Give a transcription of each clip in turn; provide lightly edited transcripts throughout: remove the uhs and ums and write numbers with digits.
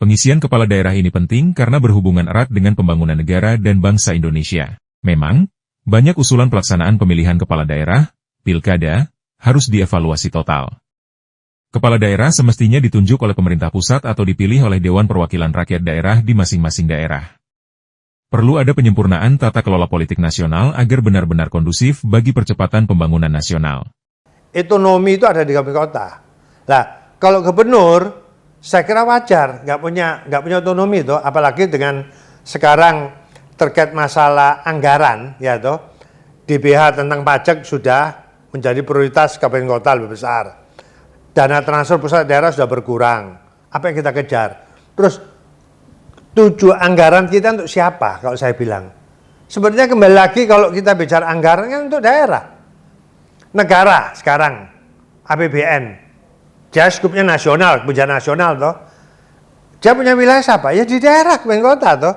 Pengisian kepala daerah ini penting karena berhubungan erat dengan pembangunan negara dan bangsa Indonesia. Memang, banyak usulan pelaksanaan pemilihan kepala daerah, pilkada, harus dievaluasi total. Kepala daerah semestinya ditunjuk oleh pemerintah pusat atau dipilih oleh Dewan Perwakilan Rakyat Daerah di masing-masing daerah. Perlu ada penyempurnaan tata kelola politik nasional agar benar-benar kondusif bagi percepatan pembangunan nasional. Otonomi itu ada di kabupaten kota. Nah, kalau gubernur, saya kira wajar, nggak punya otonomi itu, apalagi dengan sekarang terkait masalah anggaran, ya toh, DBH tentang pajak sudah menjadi prioritas kabupaten kota lebih besar. Dana transfer pusat daerah sudah berkurang. Apa yang kita kejar? Terus tujuan anggaran kita untuk siapa? Kalau saya bilang, sebenarnya kembali lagi kalau kita bicara anggaran kan untuk daerah, negara sekarang, APBN. Dia skupnya nasional, kebijakan nasional toh. Dia punya wilayah siapa? Ya di daerah, kabupaten kota toh.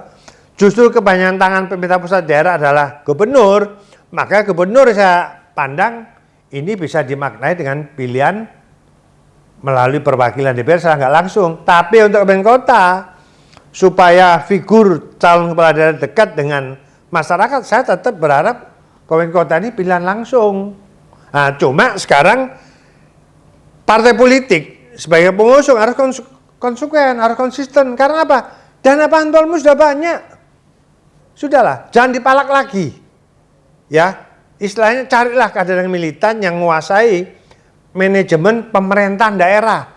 Justru kebanyakan tangan pemerintah pusat daerah adalah gubernur. Maka gubernur saya pandang ini bisa dimaknai dengan pilihan melalui perwakilan DPR secara nggak langsung. Tapi untuk kabupaten kota, supaya figur calon kepala daerah dekat dengan masyarakat, saya tetap berharap kabupaten kota ini pilihan langsung. Nah, cuma sekarang partai politik sebagai pengusung harus konsekuen, harus konsisten. Karena apa? Dana pantolmu sudah banyak. Sudahlah, jangan dipalak lagi. Ya, istilahnya carilah kader militan yang menguasai manajemen pemerintahan daerah.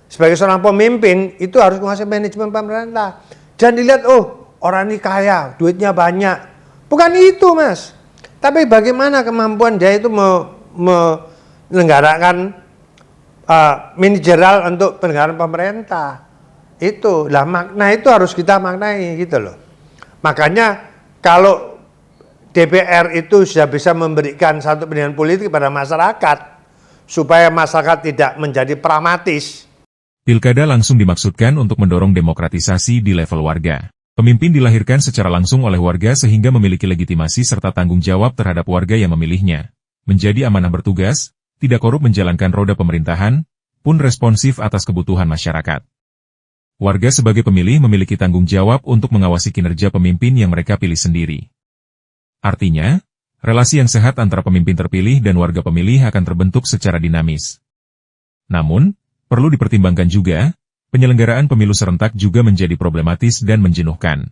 Sebagai seorang pemimpin, itu harus menguasai manajemen pemerintah. Jangan dilihat, oh orang ini kaya, duitnya banyak. Bukan itu, Mas. Tapi bagaimana kemampuan dia itu menyelenggarakan manajerial untuk penegakan pemerintah. Itu lah, makna itu harus kita maknai gitu loh. Makanya kalau DPR itu sudah bisa memberikan satu pendidikan politik kepada masyarakat supaya masyarakat tidak menjadi pragmatis. Pilkada langsung dimaksudkan untuk mendorong demokratisasi di level warga. Pemimpin dilahirkan secara langsung oleh warga sehingga memiliki legitimasi serta tanggung jawab terhadap warga yang memilihnya. Menjadi amanah bertugas, tidak korup menjalankan roda pemerintahan, pun responsif atas kebutuhan masyarakat. Warga sebagai pemilih memiliki tanggung jawab untuk mengawasi kinerja pemimpin yang mereka pilih sendiri. Artinya, relasi yang sehat antara pemimpin terpilih dan warga pemilih akan terbentuk secara dinamis. Namun, perlu dipertimbangkan juga, penyelenggaraan pemilu serentak juga menjadi problematis dan menjenuhkan.